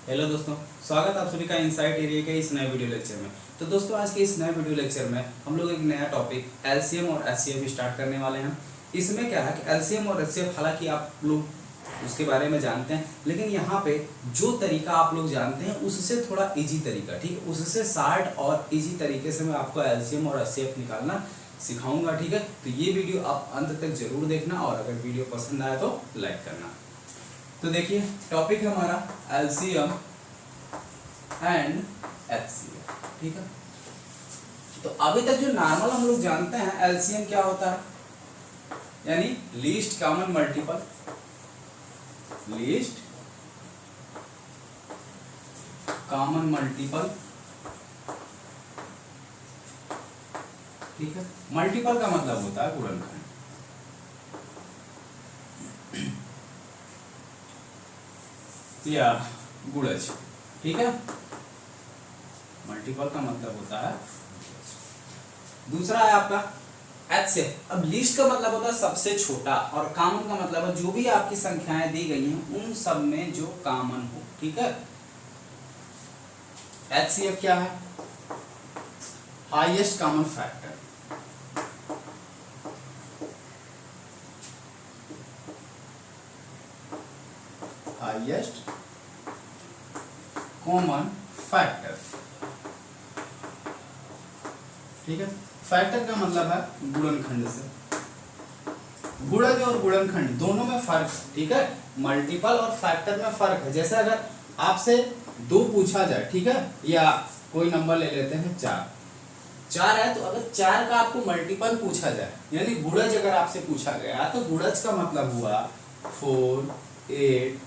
Hello दोस्तों, स्वागत है आप सभी का इनसाइट एरिया के इस नए वीडियो लेक्चर में। तो दोस्तों आज के इस नए वीडियो लेक्चर में हम लोग एक नया टॉपिक एलसीएम और एचसीएफ स्टार्ट करने वाले हैं। इसमें क्या है कि एलसीएम और एचसीएफ हालांकि आप लोग उसके बारे में जानते हैं, लेकिन यहाँ पे जो तरीका आप लोग जानते हैं उससे थोड़ा ईजी तरीका, ठीक है, उससे शार्ट और ईजी तरीके से मैं आपको एलसीएम और एचसीएफ निकालना सिखाऊंगा, ठीक है। तो ये वीडियो आप अंत तक जरूर देखना और अगर वीडियो पसंद आए तो लाइक करना। तो देखिए टॉपिक है हमारा एलसीएम एंड एचसीएफ, ठीक है। तो अभी तक जो नॉर्मल हम लोग जानते हैं एलसीएम क्या होता है, यानी least common multiple, least common multiple, ठीक है। मल्टीपल का मतलब होता है गुणनखंड, या गुणज, ठीक है। मल्टीपल का मतलब होता है। दूसरा है आपका एचसीएफ। अब लिस्ट का मतलब होता है सबसे छोटा और कॉमन का मतलब है जो भी आपकी संख्याएं दी गई हैं उन सब में जो कॉमन हो, ठीक है। एचसीएफ क्या है? Highest common factor, highest common factor, ठीक है। फैक्टर का मतलब है गुणनखंड से। गुणज और गुणनखंड दोनों में फर्क, ठीक है। मल्टीपल और फैक्टर में फर्क है। जैसे अगर आपसे 2 पूछा जाए, ठीक है, या कोई नंबर ले लेते हैं 4 है, तो अगर 4 का आपको मल्टीपल पूछा जाए यानी गुणज अगर आपसे पूछा गया तो गुणज का मतलब हुआ 4, 8,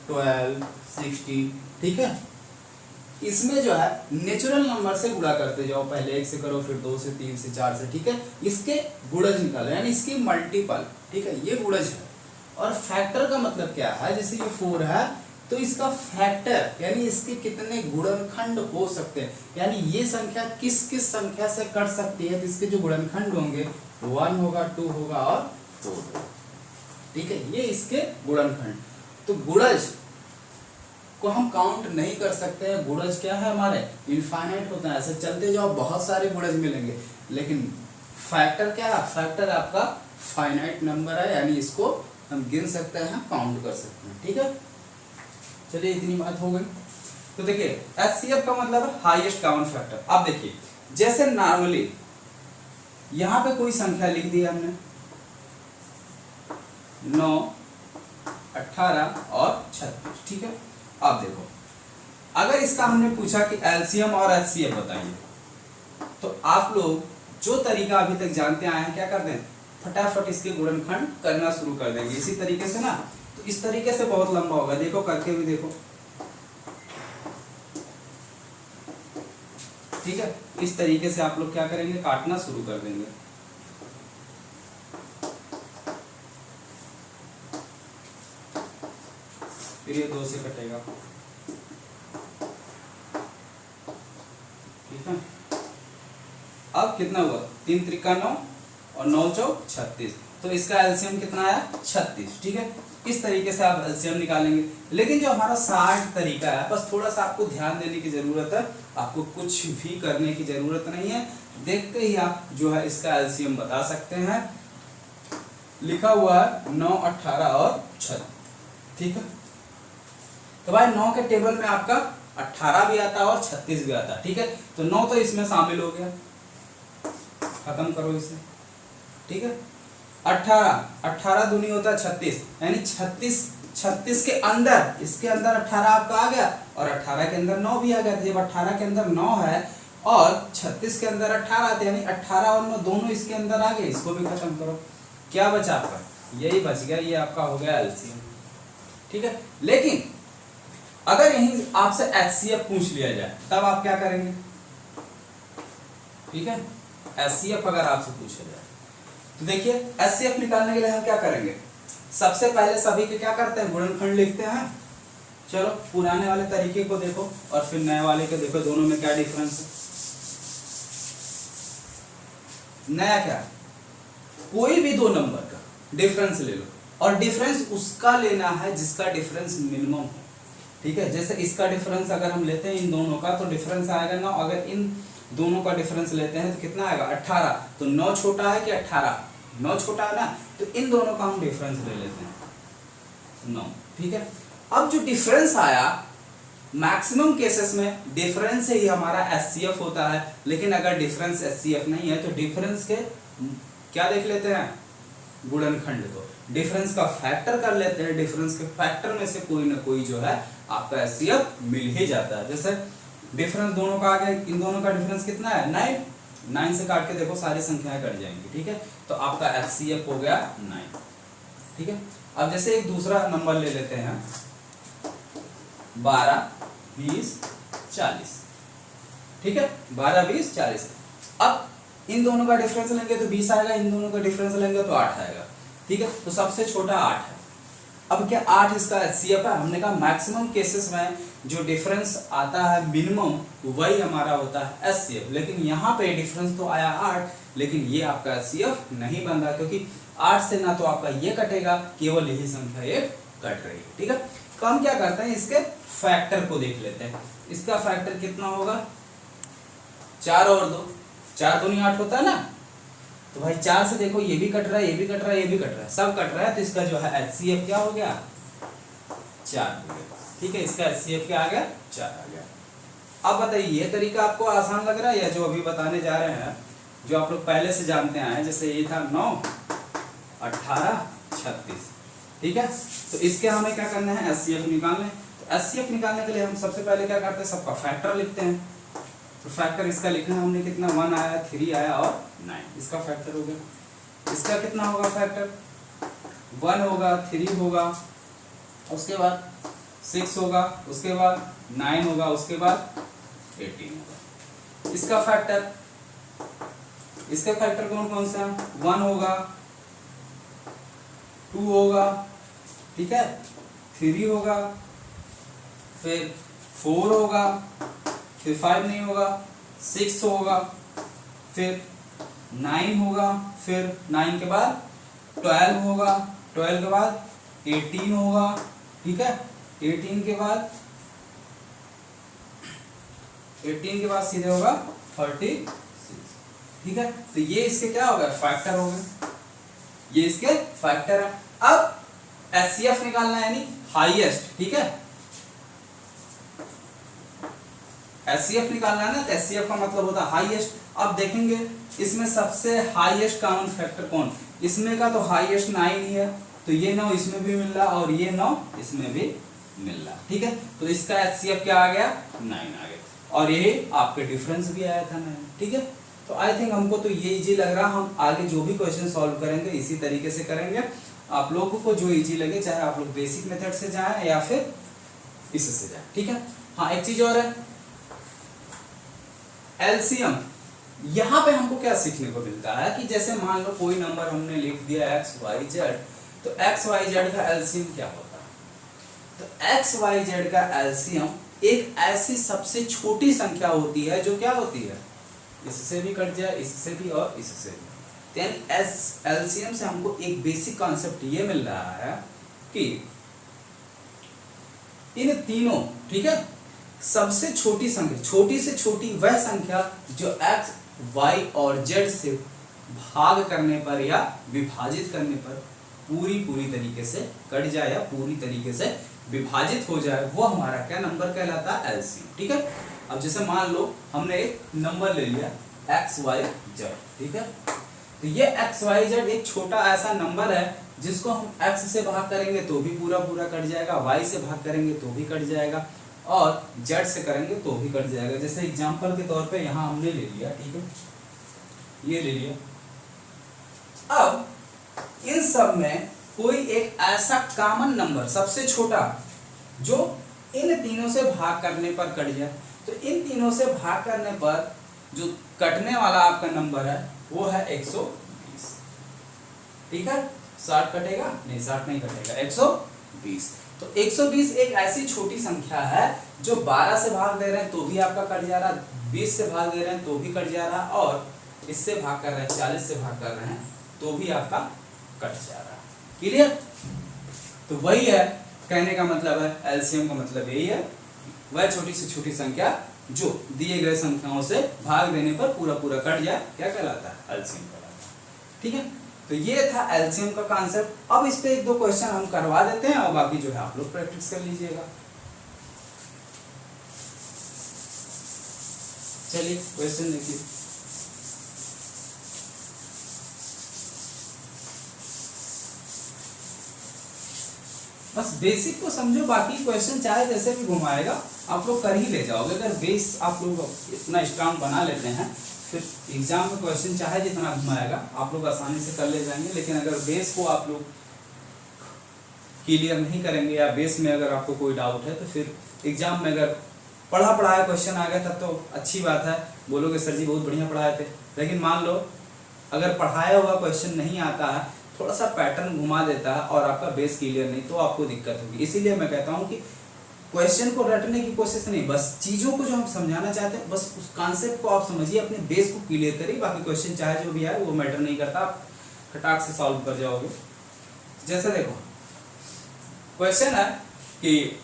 12, 16, ठीक है। इसमें जो है नेचुरल नंबर से गुणा करते जाओ, पहले 1 से करो, फिर 2 से, 3 से, 4 से, ठीक है। इसके गुणज निकालो यानी इसकी मल्टीपल, ठीक है, ये गुणज है। और फैक्टर का मतलब क्या है, जैसे ये 4 है तो इसका फैक्टर यानी इसके कितने गुणनखंड हो सकते हैं, यानी ये संख्या किस किस संख्या से कट सकती है, तो इसके जो गुणनखंड होंगे 1 होगा, 2 होगा और 4 होगा, ठीक है। ये इसके गुणनखंड। तो गुणज को हम काउंट नहीं कर सकते हैं। गुणज क्या है हमारे, इनफाइनाइट होता है, ऐसे चलते जाओ बहुत सारे गुणज मिलेंगे। लेकिन फैक्टर क्या है, फैक्टर आपका फाइनाइट नंबर है, यानी इसको हम गिन सकते हैं, काउंट कर सकते हैं, ठीक है। चलिए इतनी बात हो गई। तो देखिए एचसीएफ का मतलब है हाईएस्ट कॉमन फैक्टर। अब देखिए जैसे नॉर्मली यहां पे कोई संख्या लिख दी हमने 9, 18 और 36, ठीक है। अब देखो अगर इसका हमने पूछा कि एलसीएम और एचसीएफ बताइए, तो आप लोग जो तरीका अभी तक जानते आए हैं क्या कर दें, फटाफट इसके गुणनखंड करना शुरू कर देंगे इसी तरीके से ना। तो इस तरीके से बहुत लंबा होगा, देखो करके भी देखो, ठीक है। इस तरीके से आप लोग क्या करेंगे, काटना शुरू कर देंगे। फिर ये 2 से कटेगा, ठीक है। अब कितना हुआ, 3 त्रिका 9 और 9 चौक 36, तो इसका एलसीएम कितना आया 36, ठीक है। इस तरीके से आप एलसीएम निकालेंगे। लेकिन जो हमारा शार्ट तरीका है, बस थोड़ा सा आपको ध्यान देने की जरूरत है, आपको कुछ भी करने की जरूरत नहीं है, देखते ही आप जो है इसका एलसीएम बता सकते हैं। लिखा हुआ है 9, 18 और 36, ठीक है। तो भाई 9 के टेबल में आपका 18 भी आता है और 36 भी आता है, ठीक है। तो 9 तो इसमें शामिल हो गया, खत्म करो इसे, ठीक है। 18 दूनी होता है 36, यानी 36 के अंदर, इसके अंदर 18 आपका आ गया और 18 के अंदर 9 भी आ गया। जब 18 के अंदर 9 है और 36 के अंदर 18 आते, यानी 18 और 9 दोनों इसके अंदर आ गए। इसको भी खत्म करो, क्या बचा आपका, यही बच गया, ये आपका हो गया एलसीएम, ठीक है। लेकिन अगर यहीं आपसे एचसीएफ पूछ लिया जाए तब आप क्या करेंगे, ठीक है। एचसीएफ अगर आपसे पूछा जाए तो देखिए एचसीएफ निकालने के लिए हम क्या करेंगे, सबसे पहले सभी के क्या करते हैं, गुणनखंड लिखते हैं। चलो पुराने वाले तरीके को देखो और फिर नए वाले को देखो, दोनों में क्या डिफरेंस है। नया क्या, कोई भी 2 नंबर का डिफरेंस ले लो और डिफरेंस उसका लेना है जिसका डिफरेंस मिनिमम हो, ठीक है। जैसे इसका डिफरेंस अगर हम लेते हैं इन दोनों का तो डिफरेंस आएगा 9, अगर इन दोनों का डिफरेंस लेते हैं तो कितना आएगा 18। तो 9 छोटा है कि 18? 9 छोटा है ना, तो इन दोनों का हम डिफरेंस ले लेते हैं 9, ठीक है। अब जो डिफरेंस आया मैक्सिमम केसेस में डिफरेंस ही हमारा एचसीएफ होता है, लेकिन अगर डिफरेंस एचसीएफ नहीं है तो डिफरेंस के क्या देख लेते हैं, गुणनखंड को, डिफरेंस का फैक्टर कर लेते हैं, डिफरेंस के फैक्टर में से कोई ना कोई जो है आपका एचसीएफ मिल ही जाता है। जैसे डिफरेंस दोनों का आ गया, इन दोनों का डिफरेंस कितना है 9, 9 से काट के देखो सारी संख्याएं कट जाएंगी, ठीक है। तो आपका एचसीएफ हो गया 9, ठीक है। अब जैसे एक दूसरा नंबर ले लेते हैं 12, 20, 40, ठीक है, 12, 20, 40। अब इन दोनों का डिफरेंस लेंगे तो 20 आएगा, इन दोनों का डिफरेंस लेंगे तो 8 आएगा, ठीक है। तो सबसे छोटा 8 है। अब क्या 8 इसका एचसीएफ है? हमने कहा मैक्सिमम केसेस में जो डिफरेंस आता है मिनिमम वही हमारा होता है एचसीएफ, लेकिन यहाँ पे डिफरेंस तो आया 8, लेकिन ये आपका एचसीएफ नहीं बन रहा क्योंकि 8 से ना तो आपका ये कटेगा, केवल यही संख्या एक कट रही है, ठीक है। तो हम क्या करते हैं, इसके फैक्टर को देख लेते हैं। इसका फैक्टर कितना होगा, 4 और 2, 4 दूनी 8 होता है ना, तो भाई 4 से देखो ये भी कट रहा है, ये भी कट रहा है, ये भी कट रहा है, सब कट रहा है, तो इसका जो है एचसीएफ क्या हो गया 4 हो गया, ठीक है। इसका एचसीएफ क्या आ गया 4 आ गया। अब बताइए ये तरीका आपको आसान लग रहा है या जो अभी बताने जा रहे हैं जो आप लोग पहले से जानते आए हैं, जैसे ये था 9, 18, 36, ठीक है। तो इसके हमें क्या करना है, एचसीएफ निकालना है। तो एचसीएफ निकालने के लिए हम सबसे पहले क्या करते हैं, सबका फैक्टर लिखते हैं। तो फैक्टर इसका लिखना है हमने, कितना 1 आया, 3 आया और 9, इसका फैक्टर हो गया। इसका कितना होगा फैक्टर, 1 होगा, 3 होगा, उसके बाद 6 होगा, उसके बाद 9 होगा, उसके बाद 18 होगा। इसका फैक्टर, इसके फैक्टर कौन कौन से हैं, 1 होगा, 2 होगा, ठीक है, 3 होगा, फिर 4 होगा, फिर 5 नहीं होगा, 6 होगा, फिर 9 होगा, फिर 9 के बाद 12 होगा, 12 के बाद 18 होगा, ठीक है। 18 के बाद सीधे होगा 36, ठीक है। तो ये इसके क्या होगा, फैक्टर हो गए, ये इसके फैक्टर है। अब एचसीएफ निकालना है यानी हाईएस्ट, ठीक है। एचसीएफ निकालना है ना, तो एचसीएफ का मतलब होता है हाईएस्ट। अब देखेंगे इसमें सबसे हाईएस्ट कॉमन फैक्टर कौन, इसमें का तो हाईएस्ट 9 ही है, तो ये 9 इसमें भी मिल रहा और ये 9 इसमें भी मिल रहा, ठीक है। तो इसका एचसीएफ क्या आ गया 9 आ गया, और ये आपके डिफरेंस भी आया था 9, ठीक है। तो आई थिंक हमको तो ये इजी लग रहा, हम आगे जो भी क्वेश्चन सॉल्व करेंगे इसी तरीके से करेंगे। आप लोगों को जो इजी लगे, चाहे आप लोग बेसिक मेथड से जाएं या फिर इससे जाएं, ठीक है। हाँ एक चीज और है, एलसीएम। यहाँ पे हमको क्या सीखने को मिलता है कि जैसे मान लो कोई नंबर हमने लिख दिया एक्स वाई जेड, तो एक्स वाई जेड का एलसीएम क्या होता है, तो एक्स वाई जेड का एलसीएम एक ऐसी सबसे छोटी संख्या होती है जो क्या होती है, इससे भी कट जाए, इससे भी और इससे भी। यानी एलसीएम से हमको एक बेसिक कॉन्सेप्ट ये मिल रहा है कि इन तीनों, ठीक है, सबसे छोटी संख्या, छोटी से छोटी वह संख्या जो एक्स वाई और जेड से भाग करने पर या विभाजित करने पर पूरी तरीके से कट जाए या पूरी तरीके से विभाजित हो जाए, वो हमारा क्या नंबर कहलाता है, एलसीएम, ठीक है। अब जैसे मान लो हमने एक नंबर ले लिया एक्स वाई जेड, ठीक है। तो ये एक्स वाई जेड एक छोटा ऐसा नंबर है जिसको हम एक्स से भाग करेंगे तो भी पूरा कट जाएगा, वाई से भाग करेंगे तो भी कट जाएगा, और जेड से करेंगे तो भी कट जाएगा। जैसे एग्जांपल के तौर पे यहाँ हमने ले लिया, ठीक है, ये ले लिया। अब इन सब में कोई एक ऐसा कॉमन नंबर सबसे छोटा जो इन तीनों से भाग करने पर कट जाए, तो इन तीनों से भाग करने पर जो कटने वाला आपका नंबर है वो है 120, ठीक है। 60 कटेगा नहीं, 60 नहीं कटेगा, 120। तो 120 एक ऐसी छोटी संख्या है जो 12 से भाग दे रहे हैं तो भी आपका कट जा रहा, 20 से भाग दे रहे हैं तो भी कट जा रहा, और इससे भाग कर रहे हैं 40 से भाग कर रहे हैं तो भी आपका कट जा रहा है। क्लियर? तो वही है कहने का मतलब है एलसीएम का मतलब यही है, वह छोटी से छोटी संख्या जो दिए गए संख्याओं से भाग देने पर पूरा पूरा कट जाए, क्या कहलाता है? एलसीएम कहलाता है। ठीक है, तो ये था एलसीएम का कॉन्सेप्ट। अब इस पे एक दो क्वेश्चन हम करवा देते हैं और बाकी जो है आप लोग प्रैक्टिस कर लीजिएगा। चलिए क्वेश्चन देखिए। बस बेसिक को समझो, बाकी क्वेश्चन चाहे जैसे भी घुमाएगा आप लोग कर ही ले जाओगे। अगर बेस आप लोग इतना स्ट्रांग बना लेते हैं फिर एग्जाम में क्वेश्चन चाहे जितना घुमाएगा आप लोग आसानी से कर ले जाएंगे। लेकिन अगर बेस को आप लोग क्लियर नहीं करेंगे या बेस में अगर आपको कोई डाउट है तो फिर एग्जाम में अगर पढ़ा पढ़ाया क्वेश्चन आ गया तब तो अच्छी बात है, बोलोगे सर जी बहुत बढ़िया पढ़ाए थे। लेकिन मान लो अगर पढ़ाया हुआ क्वेश्चन नहीं आता है, थोड़ा सा पैटर्न घुमा देता है और आपका बेस क्लियर नहीं, तो आपको दिक्कत होगी। इसीलिए मैं कहता हूँ कि क्वेश्चन को रटने की कोशिश नहीं, बस चीज़ों को जो हम समझाना चाहते हैं बस उस कॉन्सेप्ट को आप समझिए, अपने बेस को क्लियर करिए। बाकी क्वेश्चन चाहे जो भी आए वो मैटर नहीं करता, आप खटाक से सॉल्व कर जाओगे। जैसे देखो क्वेश्चन है कि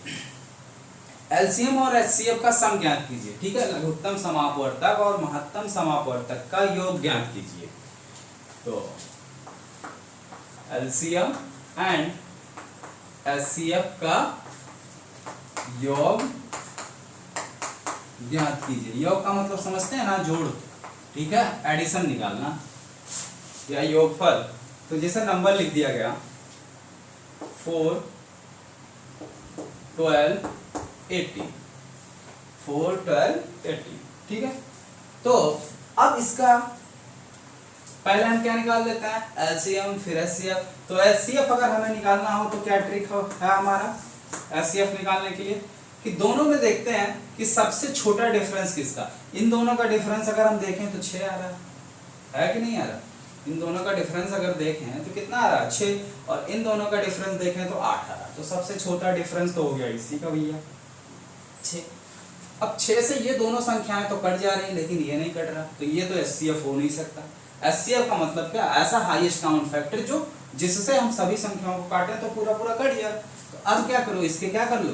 एलसीएम और एचसीएफ का सम ज्ञात कीजिए। ठीक है, लघुत्तम समापवर्तक और महत्तम समापवर्तक का योग ज्ञात कीजिए। तो एलसीएम एंड एचसीएफ का योग ज्ञात कीजिए। योग का मतलब समझते हैं ना, जोड़। ठीक है, एडिशन निकालना या योगफल। तो जैसे नंबर लिख दिया गया 4 12 80, 4 12 80। ठीक है, तो अब इसका पहले हम क्या निकाल लेते हैं? एलसीएम फिर एचसीएफ। तो एचसीएफ अगर हमें निकालना हो तो क्या ट्रिक है हमारा एचसीएफ निकालने के लिए कि दोनों में देखते हैं कि सबसे छोटा डिफरेंस किसका। इन दोनों का डिफरेंस अगर हम देखें तो 6 आ रहा है कि नहीं आ रहा? इन दोनों का डिफरेंस अगर देखें तो कितना आ रहा है? 6। और इन दोनों का डिफरेंस देखें तो 8 आ रहा है। तो सबसे छोटा डिफरेंस तो हो गया इसी का भैया 6। अब 6 से ये दोनों संख्याएं तो कट जा रही हैं लेकिन ये नहीं कट रहा, तो ये तो एचसीएफ हो नहीं सकता। एचसीएफ का मतलब क्या? ऐसा हाईएस्ट कॉमन फैक्टर जो जिससे हम सभी संख्याओं को काटें तो पूरा पूरा कट जाए। तो अब क्या करो, इसके क्या कर लो?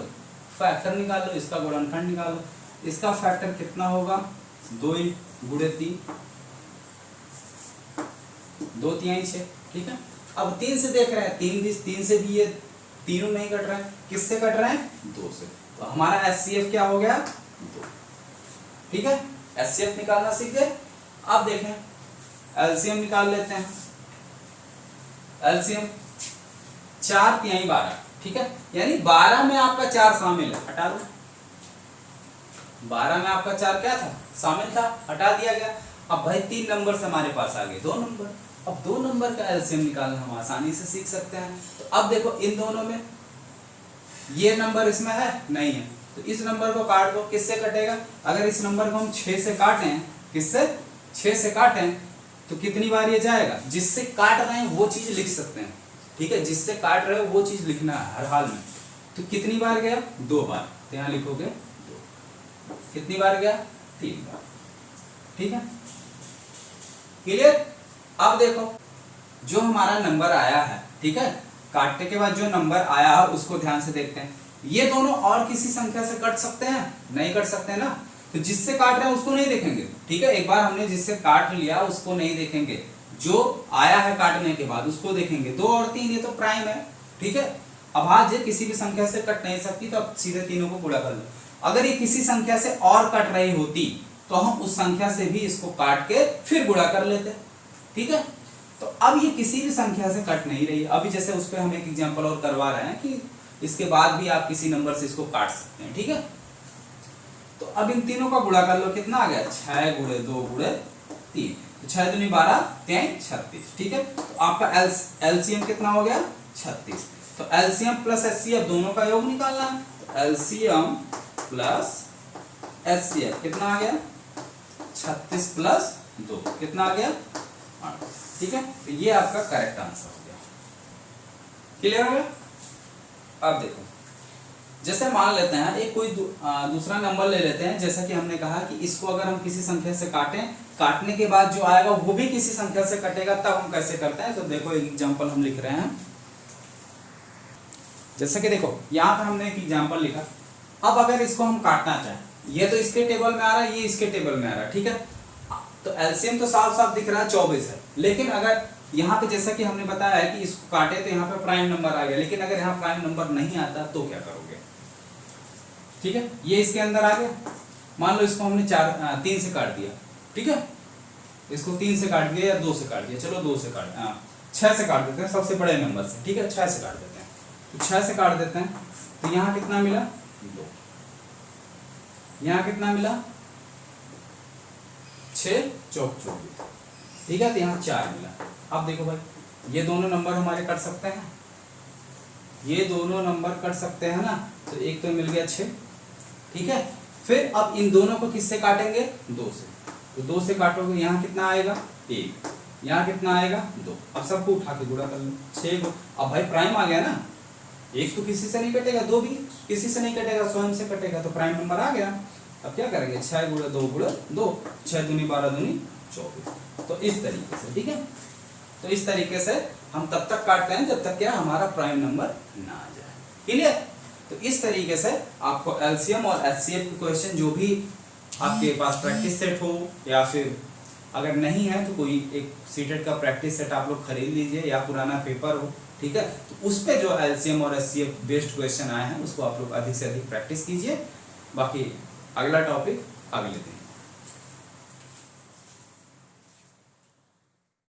फैक्टर निकाल लो, इसका गुणनखंड निकालो। इसका फैक्टर कितना होगा? 2 गुणे 3, 2 तिहाई 6। ठीक है, अब 3 से देख रहे हैं, 3 से भी ये तीनों नहीं कट रहे हैं। किससे कट रहे हैं? 2 से। तो हमारा एचसीएफ क्या हो गया? 2। ठीक है, एचसीएफ निकालना सीख गए। अब देखें एलसीएम निकाल लेते हैं। एलसीएम 4 तिहाई 12। ठीक है, यानी 12 में आपका 4 शामिल है, हटा दो। 12 में आपका 4 क्या था? शामिल था, हटा दिया गया। अब भाई 3 नंबर से हमारे पास आ गए 2 नंबर। अब 2 नंबर का एलसीएम निकालना हम आसानी से सीख सकते हैं। तो अब देखो इन दोनों में ये नंबर इसमें है नहीं है, तो इस नंबर को काट दो। किससे कटेगा? अगर इस नंबर को हम 6 से काटें, किससे? 6 से काटें तो कितनी बार ये जाएगा? जिससे काट रहे हैं वो चीज लिख सकते हैं। ठीक है, जिससे काट रहे हो वो चीज लिखना है हर हाल में। तो कितनी बार गया? 2 बार। तो यहाँ लिखोगे 2। कितनी बार गया? 3 बार। ठीक है, क्लियर? अब देखो जो हमारा नंबर आया है, ठीक है, काटने के बाद जो नंबर आया है उसको ध्यान से देखते हैं। ये दोनों और किसी संख्या से कट सकते हैं? नहीं कट सकते ना। तो जिससे काट रहे हैं उसको नहीं देखेंगे। ठीक है, एक बार हमने जिससे काट लिया उसको नहीं देखेंगे, जो आया है काटने के बाद उसको देखेंगे। 2 और 3 ये तो प्राइम है। ठीक है, अभाज्य किसी भी संख्या से कट नहीं सकती, तो अब सीधे तीनों को गुणा कर लो। अगर ये किसी संख्या से और कट रही होती तो हम उस संख्या से भी इसको काट के फिर गुणा कर लेते। ठीक है, तो अब ये किसी भी संख्या से कट नहीं रही। अभी जैसे उस पर हम एक एग्जांपल और करवा रहे हैं कि इसके बाद भी आप किसी नंबर से इसको काट सकते हैं। ठीक है, तो अब इन तीनों का गुणा कर लो। कितना आ गया? 6 गुणे 2 गुणे 3। तो 6 दूनी 12, 3 36। ठीक है, तो आपका एलसीएम कितना हो गया? 36। तो एलसीएम प्लस एचसीएफ दोनों का योग निकालना है। तो एलसीएम प्लस एचसीएफ कितना आ गया? 36 प्लस 2 कितना आ गया? 8। ठीक है, तो ये आपका करेक्ट आंसर हो गया। क्लियर हो गया? अब देखो जैसे मान लेते हैं एक कोई दूसरा नंबर ले लेते हैं। जैसा कि हमने कहा कि इसको अगर हम किसी संख्या से काटें, काटने के बाद जो आएगा वो भी किसी संख्या से कटेगा, तब हम कैसे करते हैं। तो देखो एक एग्जांपल हम लिख रहे हैं। जैसे कि देखो यहाँ पे हमने एक एग्जांपल लिखा, अब अगर इसको हम काटना चाहें, ये तो इसके टेबल में आ रहा है, ये इसके टेबल में आ रहा है, ठीक है, तो एलसीएम तो साफ साफ दिख रहा है 24 है, लेकिन अगर यहाँ पे जैसा कि हमने बताया है कि इसको काटे तो यहाँ पे प्राइम नंबर आ गया, लेकिन अगर यहाँ प्राइम नंबर नहीं आता तो क्या करोगे? ठीक है, ये इसके अंदर आ गया, मान लो इसको हमने 3 से काट दिया, ठीक है, इसको 3 से काट दिया या 2 से काट दिया, चलो 2 से काट 6 से काट देते हैं सबसे बड़े नंबर से, ठीक है, 6 से काट देते हैं, तो 6 से काट देते हैं, तो यहाँ कितना मिला 2, यहाँ कितना मिला 6 चौक 24, ठीक है, तो यहाँ 4 मिला। अब देखो भाई ये दोनों नंबर हमारे कट सकते हैं, ये दोनों नंबर कट सकते हैं ना, तो एक तो मिल गया 6, ठीक है, फिर अब इन दोनों को किससे काटेंगे? 2 से, तो 2 से काटोगे यहाँ कितना आएगा 1, यहाँ कितना आएगा 2, अब सबको उठा के गुणा कर लो 6 को, अब भाई प्राइम आ गया ना, एक तो किसी से नहीं कटेगा, 2 भी किसी से नहीं कटेगा, स्वयं से कटेगा, तो प्राइम नंबर आ गया। अब क्या करेंगे 6 गुणा 2 गुणा 2, 6 दूनी 12 दूनी 24, तो इस तरीके से, ठीक है, तो इस तरीके से हम तब तक काटते हैं जब तक क्या हमारा प्राइम नंबर ना आ जाए, क्लियर? तो इस तरीके से आपको एलसीएम और एचसीएफ क्वेश्चन जो भी आपके पास प्रैक्टिस सेट हो, या फिर अगर नहीं है तो कोई एक सीटेट का प्रैक्टिस सेट आप लोग खरीद लीजिए, या पुराना पेपर हो, ठीक है, तो उस पे जो एलसीएम और एचसीएफ बेस्ड क्वेश्चन आए हैं उसको आप लोग अधिक से अधिक प्रैक्टिस कीजिए। बाकी अगला टॉपिक अगले दिन।